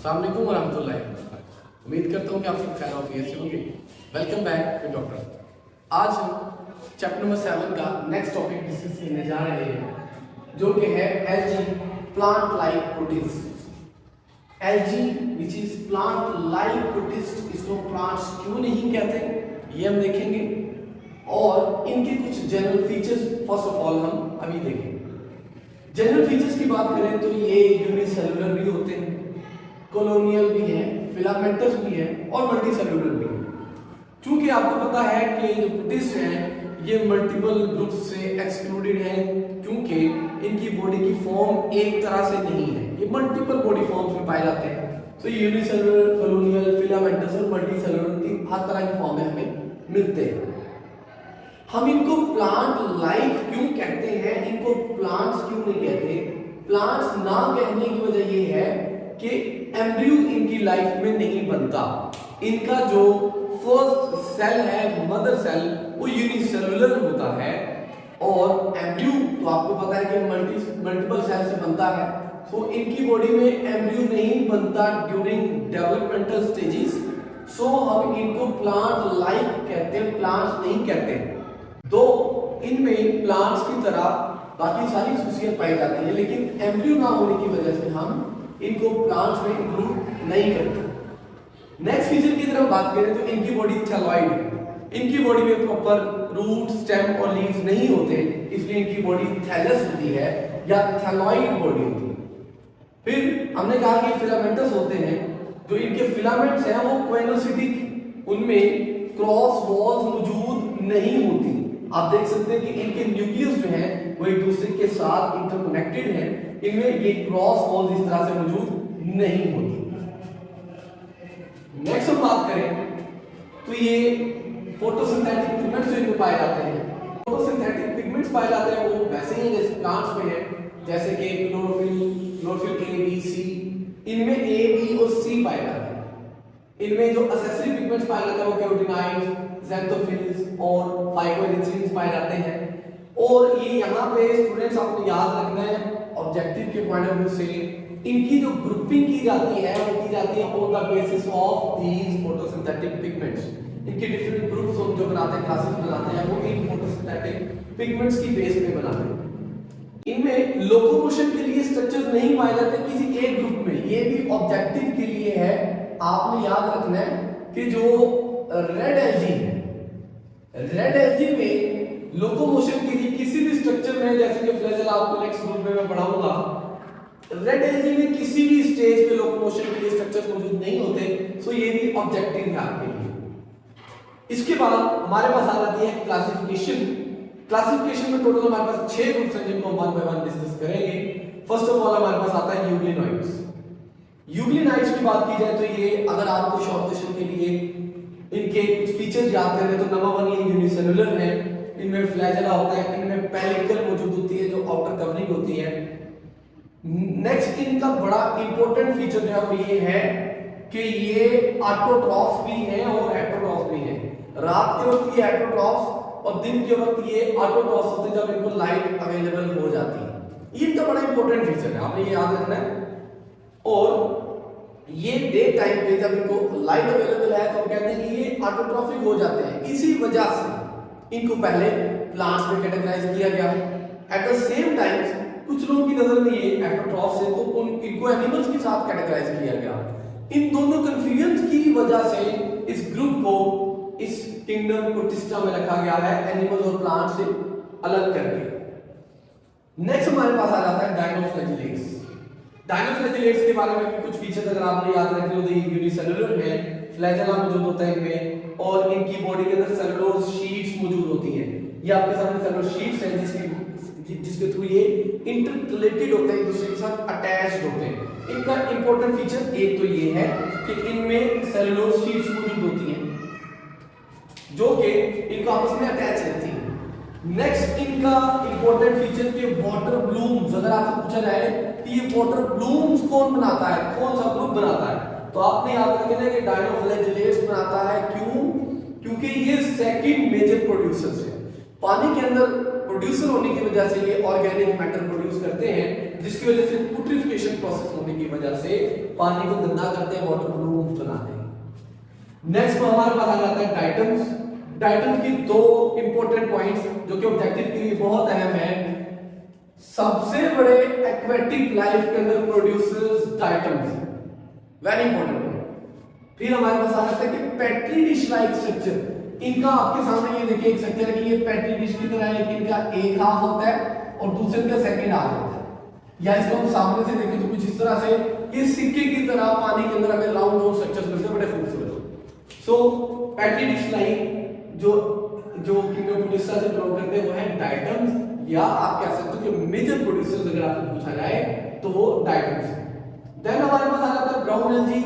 अस्सलाम वालेकुम वरहमतुल्लाहि वबरकातुहू। उम्मीद करता हूँ कि आप सब खैर आफियत से होंगे। Welcome back to doctor. आज हम चैप्टर नंबर 7 का नेक्स्ट टॉपिक डिस्कस करने जा रहे हैं, जो कि है algae plant like protist. Algae which is plant like protist, इसको प्लांट्स क्यों नहीं कहते ये हम देखेंगे, और इनके कुछ general features first of all हम अभी देखेंगे। जनरल फीचर्स की बात करें तो ये यूनिसेलुलर भी होते हैं, कॉलोनियल भी हैं, फिलामेंटस भी हैं और मल्टीसेलुलर भी हैं। चूंकि आपको पता है कि जो प्रोटिस्ट हैं ये मल्टीपल ग्रुप से एक्सक्लूडेड हैं, क्योंकि इनकी बॉडी की फॉर्म एक तरह से नहीं है, ये मल्टीपल बॉडी फॉर्म्स में पाए जाते हैं। तो यूनिसेलुलर, कॉलोनियल, फिलामेंटस और मल्टीसेलुलर हर तरह की फॉर्म में हमें मिलते हैं। हम इनको प्लांट लाइक क्यों कहते हैं, इनको प्लांट्स क्यों नहीं कहते? प्लांट्स ना कहने की वजह ये है कि एम्ब्रियो इनकी लाइफ में नहीं बनता। इनका जो फर्स्ट सेल है, मदर सेल, वो यूनिसेलुलर होता है, और एम्ब्रियो तो आपको पता है कि मल्टीपल सेल से बनता है। तो इनकी बॉडी में एम्ब्रियो नहीं बनता ड्यूरिंग डेवलपमेंटल स्टेजेस, सो हम इनको प्लांट लाइक कहते हैं, प्लांट्स नहीं कहते। दो इनमें प्लांट्स की तरह बाकी सारी खुशियां पाई जाती हैं, लेकिन एम्ब्रियो ना होने की वजह से हम इनको प्लांट्स में इंक्लूड नहीं करते। नेक्स्ट फीचर की तरफ बात करें तो इनकी बॉडी थैलॉइड है। इनकी बॉडी में प्रॉपर रूट, स्टेम और लीव्स नहीं होते, इसलिए इनकी बॉडी थैलस होती है या थैलॉइड बॉडी होती है। फिर हमने कहा कि फिलामेंटस होते हैं, जो इनके फिलामेंट्स हैं वो कोएनोसिटिक, उनमें क्रॉस वॉल्स मौजूद नहीं होती। आप देख सकते हैं कि इनके न्यूक्लियस जो है वो एक दूसरे के साथ इंटरकनेक्टेड है, इनमें ये क्रॉस वॉल्स इस तरह से मौजूद नहीं होती। नेक्स्ट हम बात करें तो ये फोटोसिंथेटिक पिगमेंट्स जो इनमें पाए जाते हैं, फोटोसिंथेटिक पिगमेंट्स पाए जाते हैं वो वैसे ही जैसे प्लांट्स में है, जैसे कि क्लोरोफिल ए, बी, सी, इनमें ए, बी और सी पाए जाते हैं। इनमें जो एसेसरी पिगमेंट्स पाए जाते हैं वो कैरोटीनॉइड्स, ज़ैंथोफिल्स और फाइकोइनसिन्स पाए जाते हैं। और ये यहाँ पे स्टूडेंट्स आपको याद रखना है, ऑब्जेक्टिव के पॉइंट ऑफ व्यू से इनकी जो ग्रुपिंग की जाती है वो की जाती है on the basis of these photosynthetic pigments. इनके डिफरेंट ग्रुप्स हम जो बनाते हैं, क्लासेस बनाते हैं, वो इन फोटोसिंथेटिक पिगमेंट्स की बेस पे बनाते हैं। इनमें लोकोमोशन के लिए स्ट्रक्चर्स नहीं पाए जाते किसी एक ग्रुप में, ये भी ऑब्जेक्टिव के लिए है। आपने याद रखना है कि जो रेड एल्गी है, रेड एल्गी में लोकोमोशन के लिए किसी भी स्ट्रक्चर में, जैसे कि फ्लैजेला आपको नेक्स्ट ग्रुप में मैं पढ़ाऊंगा, रेड एल्गी में किसी भी स्टेज पे लोकोमोशन के लिए स्ट्रक्चर्स मौजूद नहीं होते। सो ये भी ऑब्जेक्टिव है आपके लिए। इसके बाद हमारे पास आ जाती है क्लासिफिकेशन। क्लासिफिकेशन में टोटल हमारे पास 6 ग्रुप्स हैं जिनको हम वन बाय वन डिस्कस करेंगे। फर्स्ट ऑफ ऑल हमारे पास आता है यूग्लिनॉइड्स। यूग्लिनॉइड्स की बात की जाए तो ये, अगर आपको शॉर्ट क्वेश्चन के लिए इनके कुछ फीचर्स याद करने तो नंबर 1 ये यूनिसेलुलर है, इनमें फ्लैजेला होता है, इनमें पेलिकल मौजूद होती है जो आउटर कवरिंग होती है। नेक्स्ट इनका बड़ा इंपॉर्टेंट फीचर जो है वो ये है कि ये ऑटोट्रॉफ्स भी हैं और हेटेरोट्रॉफ्स भी हैं। रात के वक्त ये हेटेरोट्रॉफ्स और दिन के वक्त ये ऑटोट्रॉफ्स होते हैं जब इनको लाइट अवेलेबल हो जाती है। ये इनका बड़ा इंपॉर्टेंट फीचर है, आपने ये याद रखना है। और ये डे टाइम पे जब इनको लाइट अवेलेबल है तो हम कहते हैं कि ये ऑटोट्रॉफिक हो जाते हैं। इसी वजह से इनको पहले प्लांट्स में कैटेगराइज किया गया। एट द सेम टाइम कुछ लोगों की नजर में ये हेटेरोट्रॉफ्स है तो इनको एनिमल्स के साथ कैटेगराइज किया गया। इन दोनों कंफ्यूजन की वजह से इस ग्रुप को इस किंगडम प्रोटिस्टा में रखा गया है, एनिमल्स और प्लांट से अलग करके। नेक्स्ट हमारे पास आ जाता है डायनोफ्लैजिलेट्स। डायनोफ्लैजिलेट्स के बारे में भी कुछ फीचर्स अगर आपने याद रख लो तो ये यूनिसेलुलर है, फ्लैजेला मौजूद होता है इनमें, और इनकी बॉडी के अंदर सेलुलोज शीट्स मौजूद होती हैं। ये आपके सामने सेलुलोज शीट्स हैं जिसके थ्रू ये इंटरकलेटेड होते हैं, एक दूसरे के साथ अटैच्ड होते हैं। इनका इंपॉर्टेंट फीचर एक तो ये है कि इनमें सेलुलोज शीट्स मौजूद होती हैं जो कि इनको आपस में अटैच रहती हैं। नेक्स्ट इनका इंपॉर्टेंट फीचर कि वाटर ब्लूम्स, अगर आपसे पूछा जाए कि ये वाटर ब्लूम्स कौन बनाता है, कौन सा ग्रुप बनाता है, तो आपने याद रखना है कि डायनोफ्लैजिलेट्स बनाता है। क्यों? क्योंकि ये सेकंड मेजर प्रोड्यूसर्स है। पानी के अंदर प्रोड्यूसर होने की वजह से ये ऑर्गेनिक मैटर प्रोड्यूस करते हैं, जिसकी वजह से पुट्रिफिकेशन प्रोसेस होने की वजह से पानी को गंदा करते हैं, वाटर ब्लूम्स बनाते हैं। नेक्स्ट हमारे पास आ जाता है डाइटम्स। डाइटम्स की दो इंपॉर्टेंट पॉइंट्स जो कि ऑब्जेक्टिव के लिए बहुत अहम है। सबसे बड़े एक्वेटिक लाइफ के अंदर प्रोड्यूसर्स डाइटम्स, वेरी इंपॉर्टेंट। फिर हमारे पास आ जाता है कि पेट्री डिश लाइक स्ट्रक्चर। इनका आपके सामने ये देखिए एक स्ट्रक्चर है कि ये पेट्री डिश की तरह है, लेकिन इनका एक हाफ होता है और दूसरे का सेकंड हाफ होता है। या इसको हम सामने से देखें तो कुछ इस तरह से ये सिक्के की तरह पानी के अंदर हमें राउंड राउंड स्ट्रक्चर्स मिलते हैं, बड़े खूबसूरत। सो पेट्री डिश लाइक जो किंगडम प्रोड्यूसर से बिलोंग करते हैं वो है डाइटम्स, या आप कह सकते हो कि मेजर प्रोड्यूसर्स अगर आपको पूछा जाए तो वो डाइटम्स। देन हमारे पास आ जाता है ब्राउन एल्गी,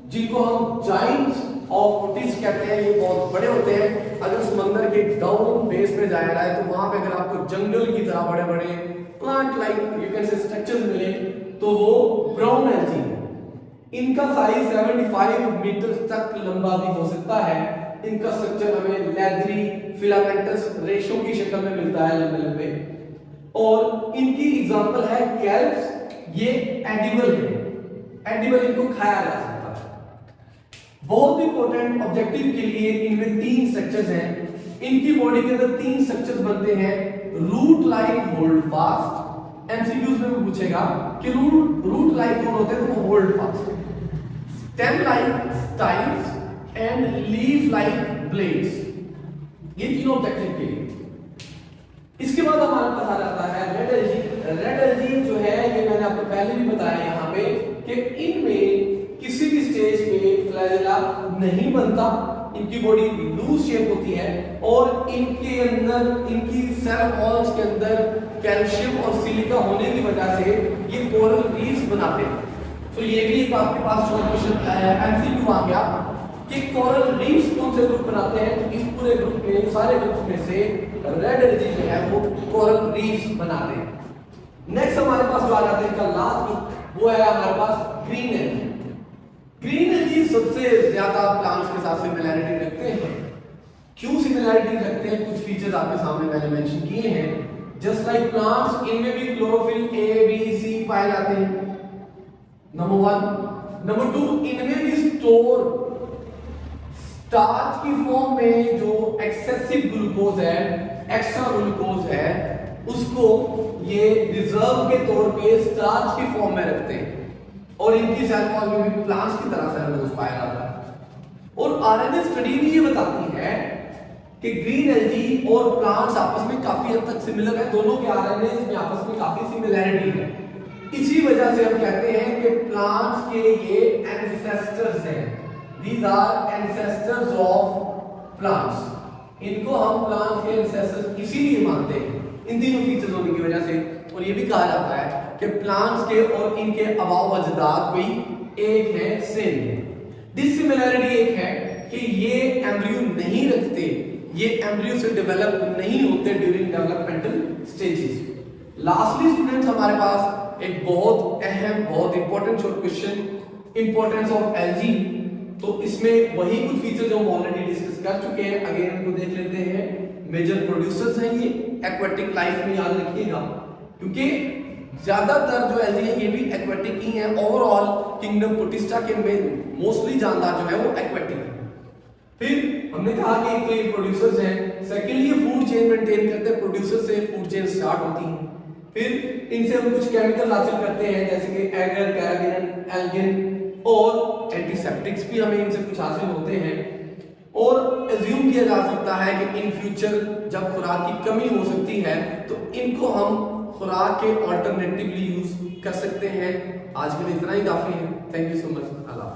जिनको हम जाइंट्स ऑफ ओटिस कहते हैं। ये बहुत बड़े होते हैं। अगर समंदर के डाउन बेस पे जाया जाए तो वहां पे अगर आपको जंगल की तरह बड़े बड़े plant like you can say structures मिले तो वो ब्राउन एल्गी। इनका साइज 75 मीटर तक लंबा भी हो सकता है। इनका स्ट्रक्चर हमें लेदरी फिलामेंटस रेशो की शक्ल में मिलता है, लंबे लंबे। और इनकी एग्जांपल है कैल्प्स। ये एडिबल है, एडिबल, इनको खाया जा सकता है। बहुत इंपॉर्टेंट ऑब्जेक्टिव के लिए इनमें 3 स्ट्रक्चर्स हैं। इनकी बॉडी के अंदर 3 स्ट्रक्चर्स बनते हैं। Root like hold fast. MCQs में पूछेगा कि रूट लाइक कौन होते हैं, तो वो hold fast. Stem like styles and leaf like blades. ये तीनों ऑब्जेक्टिव के लिए। इसके बाद हमारे पास आ जाता है रेड एल्गी। रेड एल्गी जो है ये मैंने आपको पहले भी बताया यहाँ पे कि इनमें किसी भी स्टेज पे फ्लैजेला नहीं बनता। इनकी बॉडी लूज शेप होती है और इनके अंदर, इनकी सेल वॉल्स के अंदर कैल्शियम और सिलिका होने की वजह से ये कोरल रीफ्स बनाते हैं। तो ये भी एक आपके पास शॉर्ट क्वेश्चन एमसीक्यू आ गया कि कोरल रीफ्स कौन से ग्रुप बनाते हैं। तो इस पूरे ग्रुप में, सारे ग्रुप में से रेड एल्गी जो है वो कोरल रीफ्स बनाते हैं। नेक्स्ट हमारे पास जो आ जाता है इनका लास्ट ग्रुप, वो है हमारे पास ग्रीन एल्गी। ग्रीन एल्गी सबसे ज्यादा प्लांट्स के साथ सिमिलैरिटी रखते हैं। क्यों सिमिलैरिटी रखते हैं? कुछ फीचर्स आपके सामने मैंने मेंशन किए हैं। जस्ट लाइक प्लांट्स, इनमें भी क्लोरोफिल ए बी सी पाए जाते हैं, नंबर 1। नंबर 2, इनमें भी स्टोर स्टार्च की फॉर्म में जो एक्सेसिव ग्लूकोज है, एक्स्ट्रा ग्लूकोज है, उसको ये रिजर्व के तौर पे स्टार्च की फॉर्म में रखते हैं। और इनकी सेल वॉल में भी प्लांट्स की तरह सेलुलोज पाया जाता है। और आरएनए स्टडी भी ये बताती है कि ग्रीन एल्गी और प्लांट्स आपस में काफी हद तक सिमिलर है। दोनों के आरएनए में आपस में काफी सिमिलैरिटी है। इसी वजह से हम कहते हैं कि प्लांट्स के ये एंसेस्टर्स हैं। These are ancestors of plants. इनको हम प्लांट्स के एंसेस्टर्स इसीलिए मानते हैं, इन तीनों फीचर्स होने की वजह से। और ये भी कहा जाता है कि प्लांट्स के और इनके अबाव अजदाद भी एक है, सेम है। डिसिमिलैरिटी एक है कि ये एम्ब्रियो नहीं रखते, ये एम्ब्रियो से डेवलप नहीं होते during developmental stages. Lastly students, हमारे पास एक बहुत अहम, बहुत important short question, importance of algae. तो इसमें वही कुछ फीचर जो हम ऑलरेडी डिस्कस कर चुके हैं, अगेन उनको देख लेते हैं। मेजर प्रोड्यूसर्स हैं ये एक्वेटिक लाइफ में, याद रखिएगा, क्योंकि ज्यादातर जो एल्गी है ये भी एक्वेटिक ही है। ओवरऑल किंगडम प्रोटिस्टा के में मोस्टली जानदार जो है वो एक्वेटिक है। फिर हमने कहा कि एक तो ये प्रोड्यूसर्स हैं, सेकेंडली ये फूड चेन मेंटेन करते हैं। प्रोड्यूसर से फूड चेन स्टार्ट होती है, फिर इनसे हम कुछ केमिकल हासिल करते हैं जैसे कि एगर, कैराबिन, एल्गिन और एंटीसेप्टिक्स भी हमें इनसे कुछ हासिल होते हैं। और एज्यूम किया जा सकता है कि इन फ्यूचर जब खुराक की कमी हो सकती है तो इनको हम खुराक के ऑल्टरनेटिवली यूज कर सकते हैं। आज के लिए इतना ही काफी है। Thank you so much. Allah.